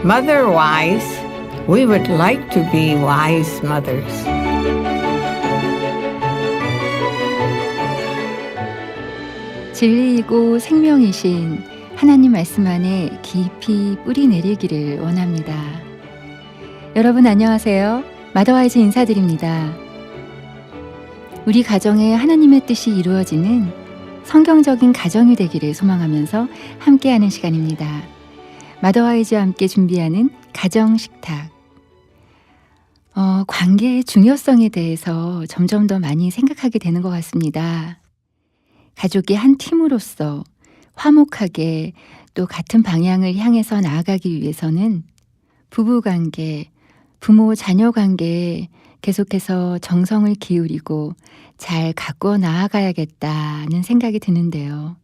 mother wise, we would like to be wise mothers. 진리이고 생명이신 하나님 말씀 안에 깊이 뿌리 내리기를 원합니다. 여러분 안녕하세요. 마더와이즈 인사드립니다. 우리 가정에 하나님의 뜻이 이루어지는 성경적인 가정이 되기를 소망하면서 함께하는 시간입니다. 마더와이즈와 함께 준비하는 가정식탁. 관계의 중요성에 대해서 점점 더 많이 생각하게 되는 것 같습니다. 가족이 한 팀으로서 화목하게 또 같은 방향을 향해서 나아가기 위해서는 부부관계, 부모 자녀 관계에 계속해서 정성을 기울이고 잘 가꾸어 나아가야겠다는 생각이 드는데요.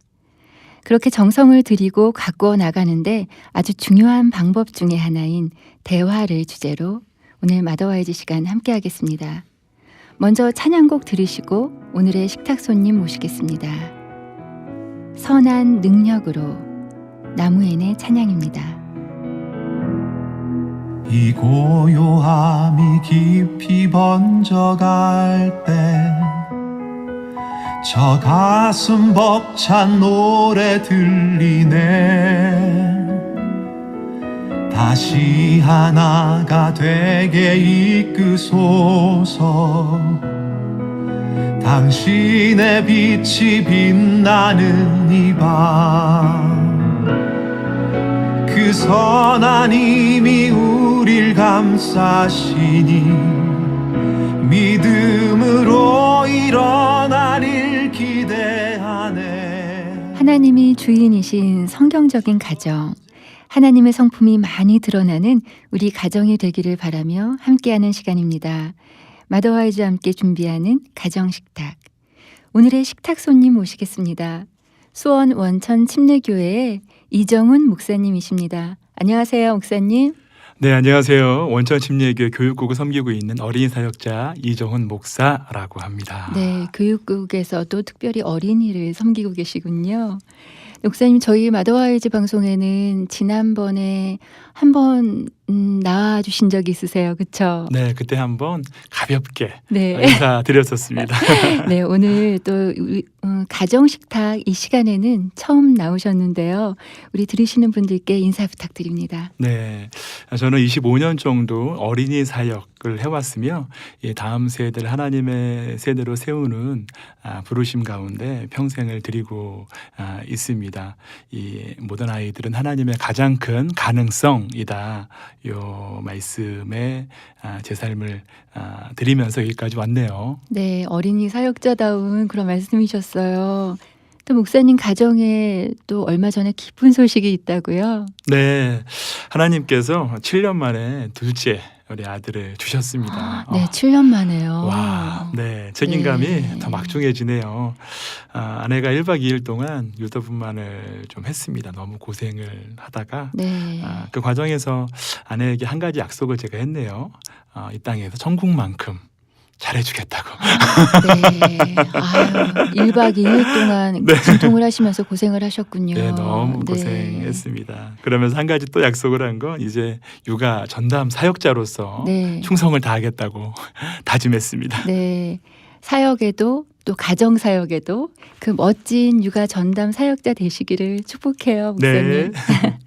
그렇게 정성을 들이고 가꾸어 나가는데 아주 중요한 방법 중에 하나인 대화를 주제로 오늘 마더와이즈 시간 함께 하겠습니다. 먼저 찬양곡 들으시고 오늘의 식탁 손님 모시겠습니다. 선한 능력으로 나무엔의 찬양입니다. 이 고요함이 깊이 번져갈 때 저 가슴 벅찬 노래 들리네. 다시 하나가 되게 이끄소서. 당신의 빛이 빛나는 이 밤, 그 선한 힘이 우릴 감싸시니 믿음으로 일어나릴 기대하네. 하나님이 주인이신 성경적인 가정, 하나님의 성품이 많이 드러나는 우리 가정이 되기를 바라며 함께하는 시간입니다. 마더와이즈와 함께 준비하는 가정식탁. 오늘의 식탁 손님 모시겠습니다. 수원 원천 침례교회의 이정훈 목사님이십니다. 안녕하세요, 목사님. 네, 안녕하세요. 원천 침례교회 교육국을 섬기고 있는 어린이 사역자 이정훈 목사라고 합니다. 네, 교육국에서도 특별히 어린이를 섬기고 계시군요. 목사님, 저희 마더와이즈 방송에는 지난번에 한번 나와주신 적이 있으세요, 그렇죠? 네, 그때 한번 가볍게 네. 인사드렸었습니다. 네, 오늘 또 가정식탁 이 시간에는 처음 나오셨는데요. 우리 들으시는 분들께 인사 부탁드립니다. 네, 저는 25년 정도 어린이 사역을 해왔으며 다음 세대를 하나님의 세대로 세우는 부르심 가운데 평생을 드리고 있습니다. 이 모든 아이들은 하나님의 가장 큰 가능성이다. 요 말씀에 제 삶을 드리면서 여기까지 왔네요. 네, 어린이 사역자다운 그런 말씀이셨어요. 또 목사님 가정에 또 얼마 전에 기쁜 소식이 있다고요? 네, 하나님께서 7년 만에 둘째 우리 아들을 주셨습니다. 네, 7년 만에요. 와, 네, 책임감이 네. 더 막중해지네요. 아내가 1박 2일 동안 유도분만을 좀 했습니다. 너무 고생을 하다가 네. 그 과정에서 아내에게 한 가지 약속을 제가 했네요. 이 땅에서 천국만큼 잘해주겠다고. 네. 아유, 1박 2일 동안 네. 진통을 하시면서 고생을 하셨군요. 네, 너무 네. 고생했습니다. 그러면서 한 가지 또 약속을 한 건 이제 육아 전담 사역자로서 네. 충성을 다하겠다고 다짐했습니다. 네. 사역에도 또 가정 사역에도 그 멋진 육아 전담 사역자 되시기를 축복해요, 목사님. 네.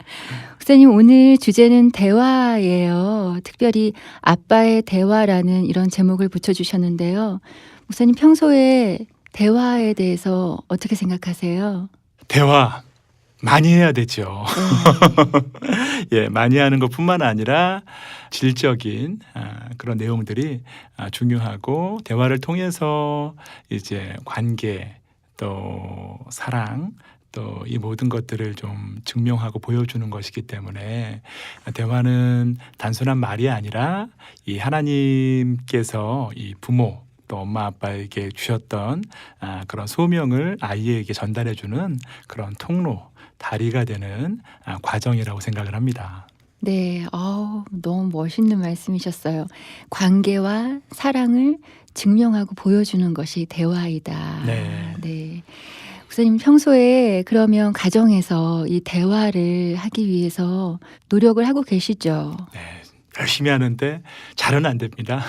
목사님, 오늘 주제는 대화예요. 특별히 아빠의 대화라는 이런 제목을 붙여주셨는데요. 목사님, 평소에 대화에 대해서 어떻게 생각하세요? 대화 많이 해야 되죠. 네. 예, 많이 하는 것뿐만 아니라 질적인 그런 내용들이 중요하고 대화를 통해서 이제 관계 또 사랑 또 이 모든 것들을 좀 증명하고 보여주는 것이기 때문에 대화는 단순한 말이 아니라 이 하나님께서 이 부모 또 엄마 아빠에게 주셨던 그런 소명을 아이에게 전달해주는 그런 통로, 다리가 되는 과정이라고 생각을 합니다. 네, 너무 멋있는 말씀이셨어요. 관계와 사랑을 증명하고 보여주는 것이 대화이다. 네. 네. 목사님 평소에 그러면 가정에서 이 대화를 하기 위해서 노력을 하고 계시죠? 네, 열심히 하는데 잘은 안 됩니다.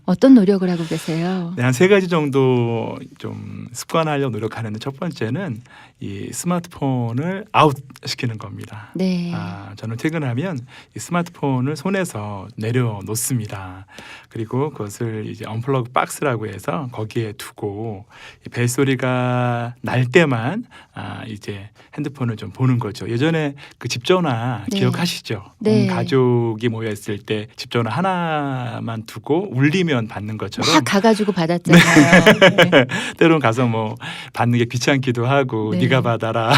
어떤 노력을 하고 계세요? 네, 한 3가지 정도 좀 습관하려고 노력하는데 첫 번째는 이 스마트폰을 아웃시키는 겁니다. 네. 저는 퇴근하면 이 스마트폰을 손에서 내려놓습니다. 그리고 그것을 이제 언플러그 박스라고 해서 거기에 두고 이 벨소리가 날 때만 이제 핸드폰을 좀 보는 거죠. 예전에 그 집전화 네. 기억하시죠? 네. 온 가족이 모여 있을 때 집전화 하나만 두고 울리면 받는 것처럼 막 가가지고 받았잖아요. 네. 때론 가서 뭐 받는 게 귀찮기도 하고 네. 네가 받아라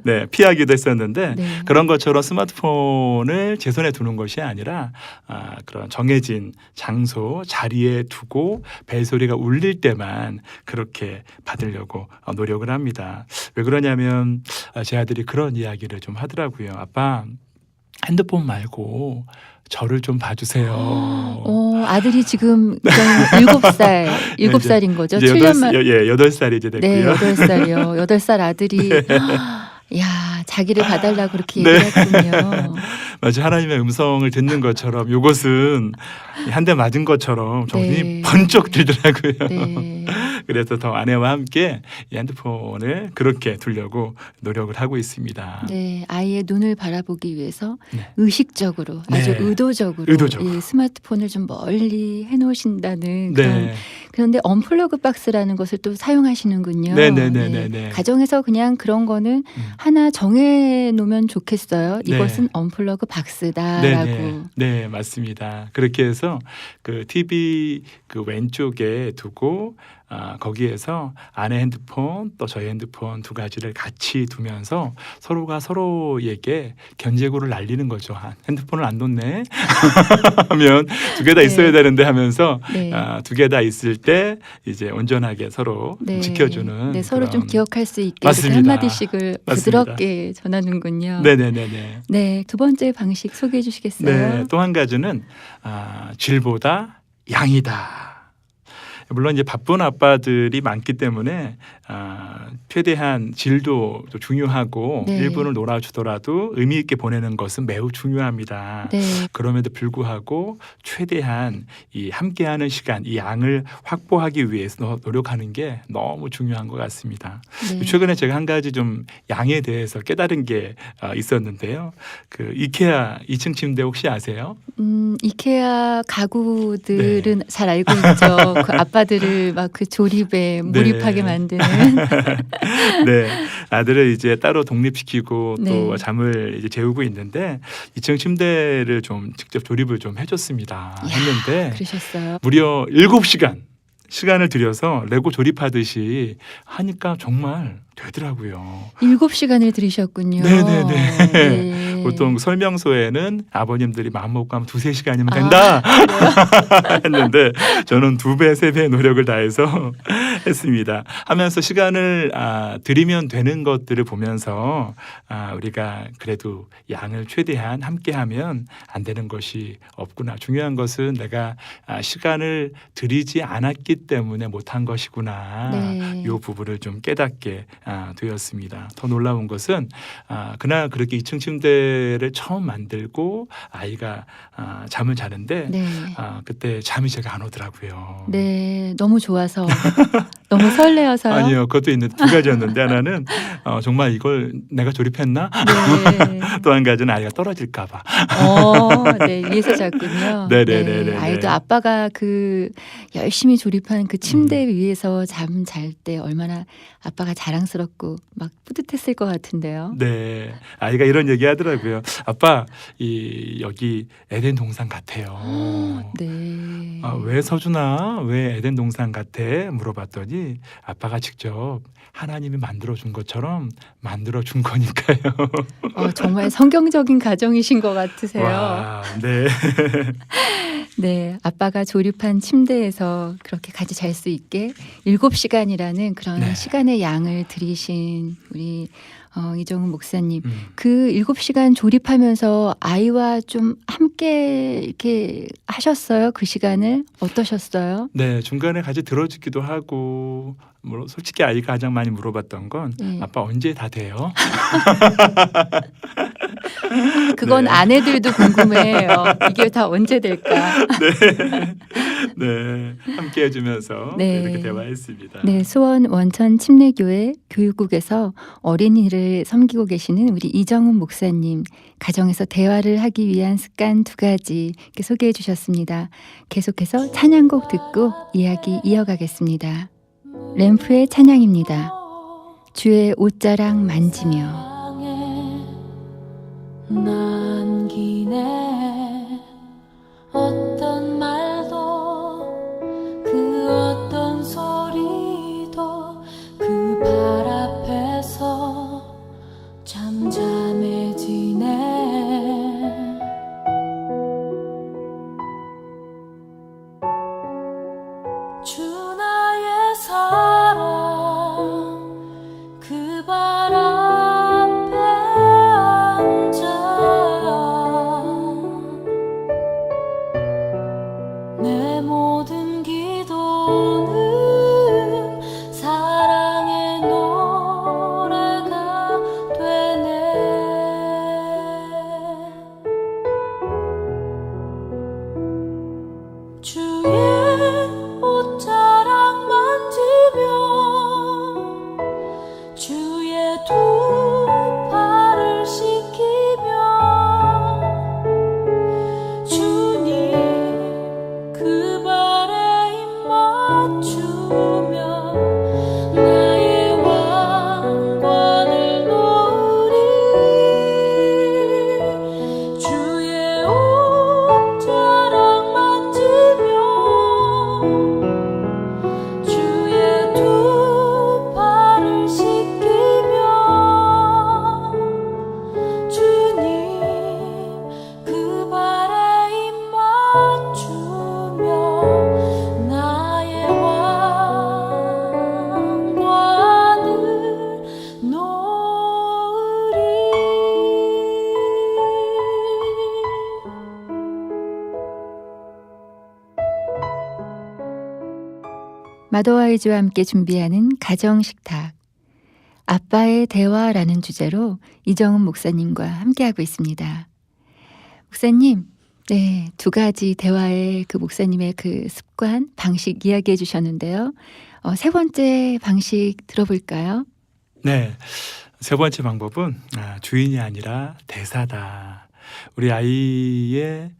네 피하기도 했었는데 네. 그런 것처럼 스마트폰을 제 손에 두는 것이 아니라 그런 정해진 장소 자리에 두고 벨소리가 울릴 때만 그렇게 받으려고 노력을 합니다. 왜 그러냐면 제 아들이 그런 이야기를 좀 하더라고요. 아빠 핸드폰 말고 저를 좀 봐주세요. 아들이 지금 7살, 7살인 거죠? 이제 7년 만. 8살이 이제 됐고요. 네, 8살이요. 8살 아들이 야, 자기를 봐달라고 그렇게 네. 얘기했군요. 마치 하나님의 음성을 듣는 것처럼 이것은 한 대 맞은 것처럼 정신이 네. 번쩍 들더라고요. 네. 그래서 더 아내와 함께 이 핸드폰을 그렇게 두려고 노력을 하고 있습니다. 네, 아이의 눈을 바라보기 위해서 네. 의식적으로 아주 네. 의도적으로 이 스마트폰을 좀 멀리 해놓으신다는 그런. 네. 그런데 언플러그 박스라는 것을 또 사용하시는군요. 네네네네네. 가정에서 그냥 그런 거는 하나 정해 놓으면 좋겠어요. 네. 이것은 언플러그 박스다라고. 네네. 네, 맞습니다. 그렇게 해서 그 TV 그 왼쪽에 두고 거기에서 아내 핸드폰 또 저희 핸드폰 2가지를 같이 두면서 서로가 서로에게 견제구를 날리는 거죠. 핸드폰을 안 놓네 하면 2개 다 있어야 네. 되는데 하면서 네. 2개 다 있을 때 이제 온전하게 서로 네. 지켜주는 네, 서로 좀 그런- 기억할 수 있게 이렇게 맞습니다. 한마디씩을 맞습니다. 부드럽게 전하는군요. 네네네네. 네, 2번째 방식 소개해 주시겠어요? 네, 또 한 가지는 질보다 양이다. 물론 이제 바쁜 아빠들이 많기 때문에 최대한 질도 또 중요하고 네. 1분을 놀아주더라도 의미 있게 보내는 것은 매우 중요합니다. 네. 그럼에도 불구하고 최대한 이 함께하는 시간, 이 양을 확보하기 위해서 노력하는 게 너무 중요한 것 같습니다. 네. 최근에 제가 한 가지 좀 양에 대해서 깨달은 게 있었는데요. 그 이케아 2층 침대 혹시 아세요? 이케아 가구들은 네. 잘 알고 있죠. 그 아빠들을 막 그 조립에 몰입하게 만드는. 네, 아들을 이제 따로 독립시키고 또 네. 잠을 이제 재우고 있는데 2층 침대를 좀 직접 조립을 좀 해줬습니다. 했는데 그러셨어요. 무려 7시간 시간을 들여서 레고 조립하듯이 하니까 정말 되더라고요. 7시간을 들이셨군요. 네네네. 네. 보통 설명서에는 아버님들이 마음 먹고 하면 2-3시간이면 아, 된다 그래요? 했는데 저는 2배, 3배의 노력을 다해서 했습니다. 하면서 시간을 들이면 되는 것들을 보면서 우리가 그래도 양을 최대한 함께하면 안 되는 것이 없구나. 중요한 것은 내가 시간을 들이지 않았기 때문에 못한 것이구나. 네. 이 부분을 좀 깨닫게 되었습니다. 더 놀라운 것은 그날 그렇게 2층 침대를 처음 만들고 아이가 잠을 자는데 네. 그때 잠이 제가 안 오더라고요. 네, 너무 좋아서 너무 설레어서요. 아니요, 그것도 있는데 2가지였는데 하나는 정말 이걸 내가 조립했나? 네. 또 한 가지는 아이가 떨어질까봐. 네, 위에서 잤군요. 네네네네네. 아이도 아빠가 그 열심히 조립한 그 침대 위에서 잠 잘 때 얼마나 아빠가 자랑스럽고 막 뿌듯했을 것 같은데요. 네, 아이가 이런 얘기 하더라고요. 아빠, 여기 에덴 동산 같아요. 네. 왜 서준아? 왜 에덴 동산 같아? 물어봤더니 아빠가 직접 하나님이 만들어준 것처럼 만들어준 거니까요. 정말 성경적인 가정이신 것 같으세요. 와, 네. 네, 아빠가 조립한 침대에서 그렇게 같이 잘 수 있게 7시간이라는 그런 네. 시간의 양을 들이신 우리 이정훈 목사님. 음. 그 7시간 조립하면서 아이와 좀 함께 이렇게 하셨어요? 그 시간을 어떠셨어요? 네, 중간에 같이 들어주기도 하고, 솔직히 아이가 가장 많이 물어봤던 건 네. 아빠 언제 다 돼요? 그건 네. 아내들도 궁금해요. 이게 다 언제 될까? 네, 함께 해주면서 네. 이렇게 대화했습니다. 네, 수원 원천 침례교회 교육국에서 어린이를 섬기고 계시는 우리 이정훈 목사님, 가정에서 대화를 하기 위한 습관 2가지 이렇게 소개해 주셨습니다. 계속해서 찬양곡 듣고 이야기 이어가겠습니다. 램프의 찬양입니다. 주의 옷자락 만지며. 남기네 어떤 말도 그 어떤 소리도 그 발 앞에서 잠잠해지네. 주 나의 사랑 그 발 앞에 앉아 내 모든 기도는 사랑의 노래가 되네. 주의 옷자락 만지며 주의 두 팔을 씻기며 주님 그 발에 입 맞추며 나의 왕관을 놓으리. 주의 옷자락 만지며 주의 두 팔을 씻기며 주님 그 발에 입 맞추며 나의 왕관을 놓으리. 마더와이즈와 함께 준비하는 가정식탁. 아빠의 대화라는 주제로 이정훈 목사님과 함께하고 있습니다. 목사님, 네, 2가지 대화의 그 목사님의 그 습관, 방식 이야기해 주셨는데요. 3번째 방식 들어볼까요? 네, 3번째 방법은 주인이 아니라 대사다. 우리 아이의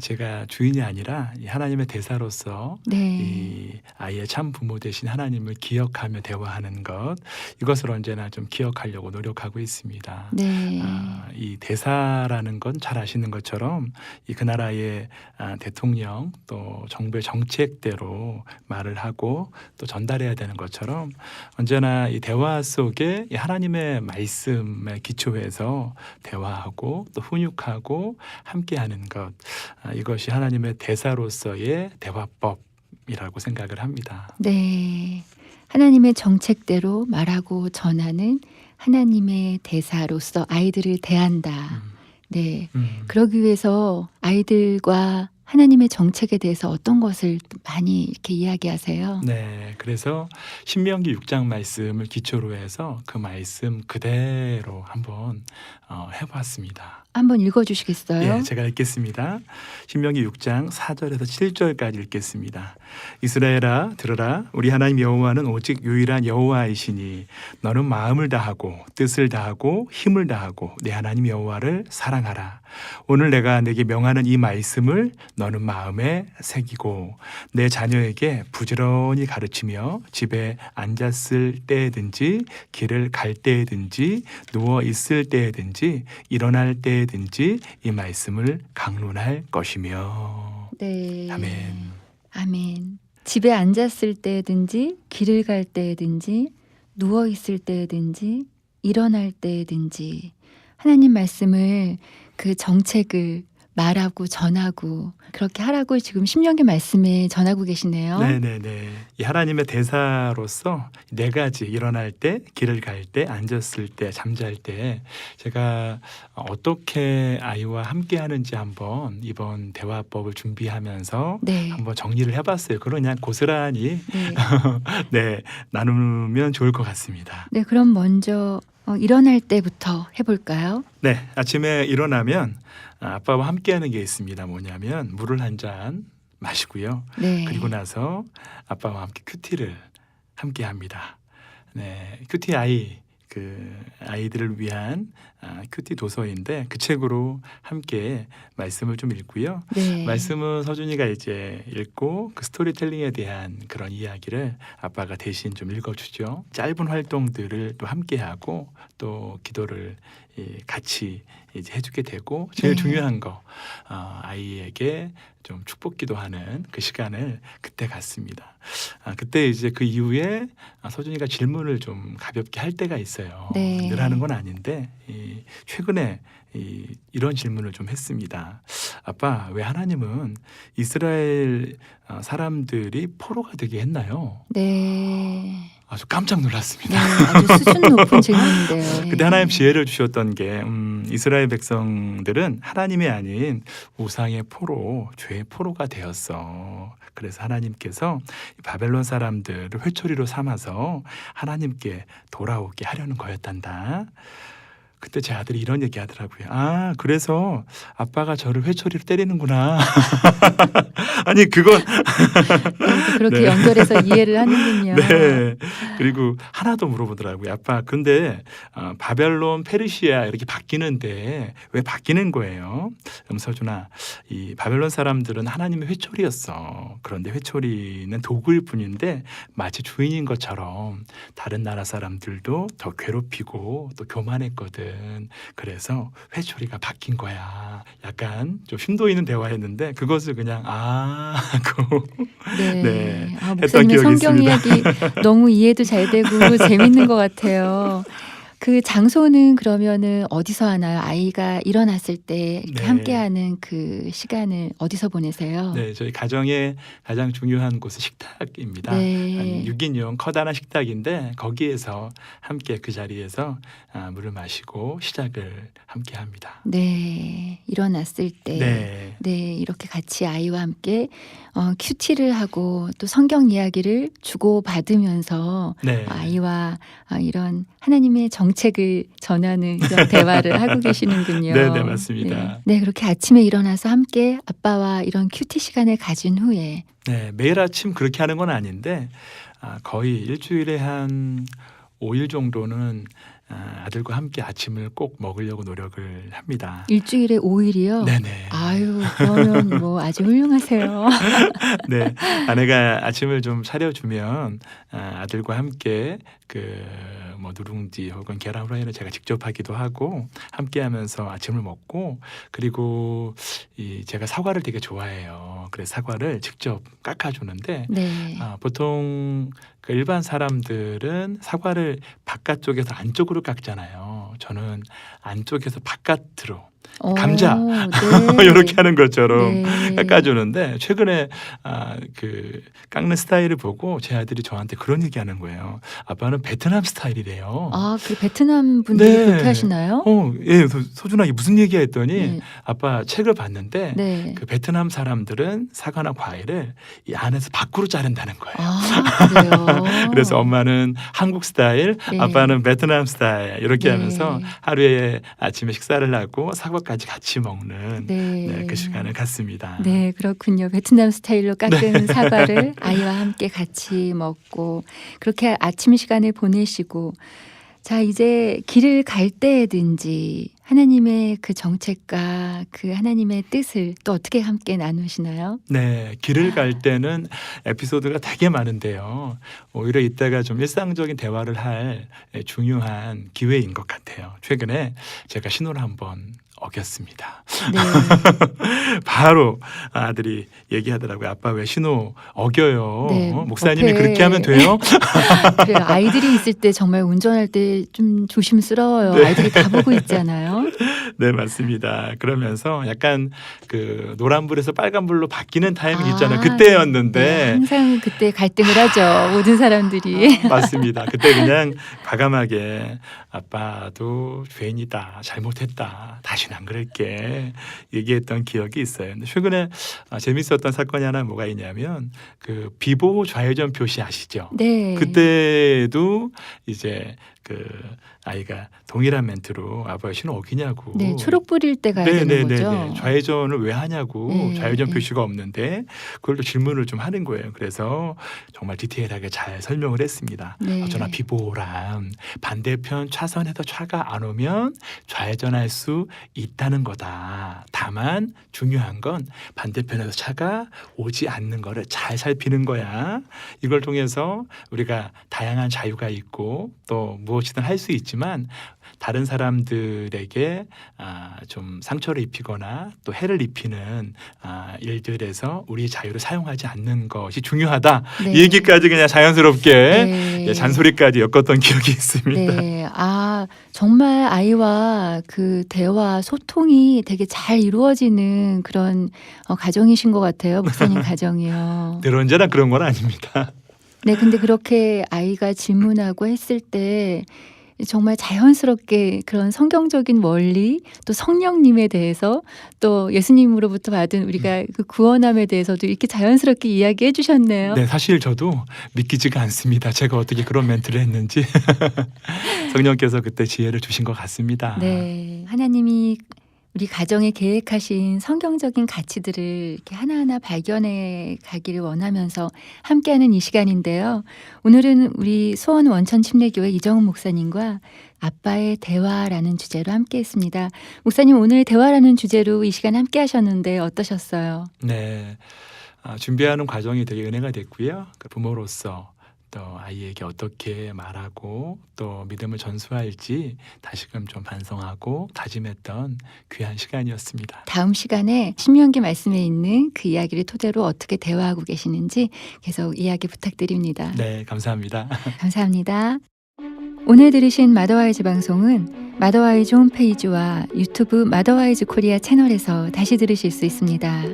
제가 주인이 아니라 이 하나님의 대사로서 네. 이 아이의 참 부모 되신 하나님을 기억하며 대화하는 것, 이것을 언제나 좀 기억하려고 노력하고 있습니다. 네. 이 대사라는 건 잘 아시는 것처럼 그 나라의 대통령 또 정부의 정책대로 말을 하고 또 전달해야 되는 것처럼 언제나 이 대화 속에 이 하나님의 말씀에 기초해서 대화하고 또 훈육하고 함께하는 것, 이것이 하나님의 대사로서의 대화법이라고 생각을 합니다. 네. 하나님의 정책대로 말하고 전하는 하나님의 대사로서 아이들을 대한다. 네. 그러기 위해서 아이들과 하나님의 정책에 대해서 어떤 것을 많이 이렇게 이야기하세요? 네, 그래서 신명기 6장 말씀을 기초로 해서 그 말씀 그대로 한번 해봤습니다. 한번 읽어주시겠어요? 예, 제가 읽겠습니다. 신명기 6장 4절에서 7절까지 읽겠습니다. 이스라엘아 들으라, 우리 하나님 여호와는 오직 유일한 여호와이시니 너는 마음을 다하고 뜻을 다하고 힘을 다하고 내 하나님 여호와를 사랑하라. 오늘 내가 내게 명하는 이 말씀을 너는 마음에 새기고 내 자녀에게 부지런히 가르치며 집에 앉았을 때든지 길을 갈 때든지 누워 있을 때든지 일어날 때든지 이 말씀을 강론할 것이며. 네. 아멘. 아멘. 집에 앉았을 때든지 길을 갈 때든지 누워 있을 때든지 일어날 때든지 하나님 말씀을 그 정책을 말하고 전하고 그렇게 하라고 지금 신명기 말씀에 전하고 계시네요. 네네네. 이 하나님의 대사로서 네 가지 일어날 때, 길을 갈 때, 앉았을 때, 잠잘 때 제가 어떻게 아이와 함께 하는지 한번 이번 대화법을 준비하면서 네. 한번 정리를 해봤어요. 그걸 그냥 고스란히 네. 네, 나누면 좋을 것 같습니다. 네, 그럼 먼저 일어날 때부터 해볼까요? 네, 아침에 일어나면 아빠와 함께하는 게 있습니다. 뭐냐면 물을 한 잔 마시고요. 네. 그리고 나서 아빠와 함께 큐티를 함께 합니다. 네, 큐티 아이 그 아이들을 위한 큐티 도서인데 그 책으로 함께 말씀을 좀 읽고요. 네. 말씀은 서준이가 이제 읽고 그 스토리텔링에 대한 그런 이야기를 아빠가 대신 좀 읽어주죠. 짧은 활동들을 또 함께 하고 또 기도를 같이 이제 해주게 되고 제일 네. 중요한 거 아이에게 좀 축복 기도하는 그 시간을 그때 갖습니다. 그때 이제 그 이후에 서준이가 질문을 좀 가볍게 할 때가 있어요. 네. 늘 하는 건 아닌데 최근에 이런 질문을 좀 했습니다. 아빠, 왜 하나님은 이스라엘 사람들이 포로가 되게 했나요? 네. 아주 깜짝 네, 놀랐습니다. 아주 수준 높은 질문인데요. 그때 하나님 지혜를 주셨던 게 이스라엘 백성들은 하나님이 아닌 우상의 포로, 죄의 포로가 되었어. 그래서 하나님께서 바벨론 사람들을 회초리로 삼아서 하나님께 돌아오게 하려는 거였단다. 그때 제 아들이 이런 얘기 하더라고요. 그래서 아빠가 저를 회초리로 때리는구나. 아니, 그건. 그렇게 네. 연결해서 이해를 하는군요. 네. 그리고 하나 더 물어보더라고요. 아빠, 근데 바벨론, 페르시아 이렇게 바뀌는데 왜 바뀌는 거예요? 서준아, 이 바벨론 사람들은 하나님의 회초리였어. 그런데 회초리는 도구일 뿐인데 마치 주인인 것처럼 다른 나라 사람들도 더 괴롭히고 또 교만했거든. 그래서 회초리가 바뀐 거야. 약간 좀 심도 있는 대화였는데 그것을 그냥 하고 네. 네, 했던 목사님의 기억이 성경 있습니다. 이야기 너무 이해도 잘 되고 재밌는 것 같아요. 그 장소는 그러면은 어디서 하나요? 아이가 일어났을 때 이렇게 네. 함께하는 그 시간을 어디서 보내세요? 네, 저희 가정의 가장 중요한 곳은 식탁입니다. 네. 6인용 커다란 식탁인데 거기에서 함께 그 자리에서 물을 마시고 시작을 함께 합니다. 네, 일어났을 때, 네. 네, 이렇게 같이 아이와 함께 큐티를 하고 또 성경 이야기를 주고 받으면서 네. 아이와 이런 하나님의 정책을 전하는 이런 대화를 하고 계시는군요. 네, 네, 맞습니다. 네. 네, 그렇게 아침에 일어나서 함께 아빠와 이런 큐티 시간을 가진 후에, 네, 매일 아침 그렇게 하는 건 아닌데 거의 일주일에 한 5일 정도는 아들과 함께 아침을 꼭 먹으려고 노력을 합니다. 일주일에 5일이요? 네네. 아유, 그러면 뭐 아주 훌륭하세요. 네, 아내가 아침을 좀 차려주면 아들과 함께 뭐 누룽지 혹은 계란 후라이를 제가 직접 하기도 하고 함께하면서 아침을 먹고 그리고 제가 사과를 되게 좋아해요. 그래서 사과를 직접 깎아주는데 네. 보통 그 일반 사람들은 사과를 바깥쪽에서 안쪽으로 깎잖아요. 저는 안쪽에서 바깥으로 감자 네. 이렇게 하는 것처럼 네. 깎아주는데 최근에 그 깎는 스타일을 보고 제 아들이 저한테 그런 얘기하는 거예요. 아빠는 베트남 스타일이래요. 그 베트남 분들이 네. 그렇게 하시나요? 예, 소준아 이게 무슨 얘기야 했더니 네. 아빠 책을 봤는데 네. 그 베트남 사람들은 사과나 과일을 이 안에서 밖으로 자른다는 거예요. 그래요. 그래서 엄마는 한국 스타일, 네. 아빠는 베트남 스타일 이렇게 네. 하면서 하루에 아침에 식사를 하고 사과까지 같이 먹는 네. 그 시간을 갖습니다. 네, 그렇군요. 베트남 스타일로 깎은 사과를 아이와 함께 같이 먹고 그렇게 아침 시간을 보내시고 자, 이제 길을 갈 때든지 하나님의 그 정책과 그 하나님의 뜻을 또 어떻게 함께 나누시나요? 네, 길을 갈 때는 에피소드가 되게 많은데요. 오히려 이때가 좀 일상적인 대화를 할 중요한 기회인 것 같아요. 최근에 제가 신호를 한번 어겼습니다. 네. 바로 아들이 얘기하더라고요. 아빠 왜 신호 어겨요? 네, 목사님이 옆에 그렇게 하면 돼요? 그래요. 아이들이 있을 때 정말 운전할 때 좀 조심스러워요. 네. 아이들이 다 보고 있잖아요. 네, 맞습니다. 그러면서 약간 그 노란불에서 빨간불로 바뀌는 타이밍 있잖아요. 네, 그때였는데 항상 그때 갈등을 하죠. 모든 사람들이. 맞습니다. 그때 그냥 과감하게 아빠도 죄인이다, 잘못했다, 다시는 안 그럴게 얘기했던 기억이 있어요. 근데 최근에 재밌었던 사건이 하나 뭐가 있냐면 그 비보 좌회전 표시 아시죠? 네. 그때도 이제 그 아이가 동일한 멘트로 아빠 신호 어기냐고. 네, 초록불일 때 가야 되는 거죠. 좌회전을 왜 하냐고. 네, 좌회전 네. 표시가 없는데 그걸 또 질문을 좀 하는 거예요. 그래서 정말 디테일하게 잘 설명을 했습니다. 네. 전화 비보람 반대편 차선에서 차가 안 오면 좌회전할 수 있다는 거다. 다만 중요한 건 반대편에서 차가 오지 않는 거를 잘 살피는 거야. 이걸 통해서 우리가 다양한 자유가 있고 또 무엇이든 할 수 있지만 다른 사람들에게 좀 상처를 입히거나 또 해를 입히는 일들에서 우리의 자유를 사용하지 않는 것이 중요하다. 네. 이 얘기까지 그냥 자연스럽게 네. 예, 잔소리까지 엮었던 기억이 있습니다. 네. 정말 아이와 그 대화, 소통이 되게 잘 이루어지는 그런 가정이신 것 같아요. 목사님 가정이요. 늘 언제나 그런 건 아닙니다. 네, 근데 그렇게 아이가 질문하고 했을 때 정말 자연스럽게 그런 성경적인 원리, 또 성령님에 대해서, 또 예수님으로부터 받은 우리가 그 구원함에 대해서도 이렇게 자연스럽게 이야기해 주셨네요. 네, 사실 저도 믿기지가 않습니다. 제가 어떻게 그런 멘트를 했는지 성령께서 그때 지혜를 주신 것 같습니다. 네, 하나님이 우리 가정에 계획하신 성경적인 가치들을 이렇게 하나하나 발견해 가기를 원하면서 함께하는 이 시간인데요. 오늘은 우리 수원 원천 침례교회 이정훈 목사님과 아빠의 대화라는 주제로 함께했습니다. 목사님, 오늘 대화라는 주제로 이 시간 함께하셨는데 어떠셨어요? 네, 준비하는 과정이 되게 은혜가 됐고요. 그 부모로서 또 아이에게 어떻게 말하고 또 믿음을 전수할지 다시금 좀 반성하고 다짐했던 귀한 시간이었습니다. 다음 시간에 신명기 말씀에 있는 그 이야기를 토대로 어떻게 대화하고 계시는지 계속 이야기 부탁드립니다. 네, 감사합니다. 감사합니다. 오늘 들으신 마더와이즈 방송은 마더와이즈 홈페이지와 유튜브 마더와이즈 코리아 채널에서 다시 들으실 수 있습니다.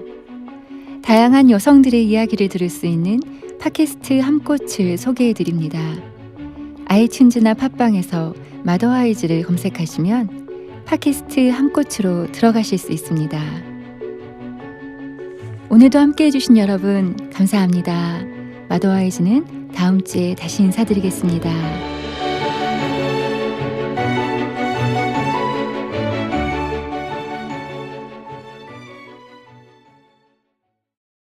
다양한 여성들의 이야기를 들을 수 있는 팟캐스트 한 꽃을 소개해드립니다. 아이튠즈나 팟빵에서 마더와이즈를 검색하시면 팟캐스트 한 꽃으로 들어가실 수 있습니다. 오늘도 함께해 주신 여러분 감사합니다. 마더와이즈는 다음 주에 다시 인사드리겠습니다.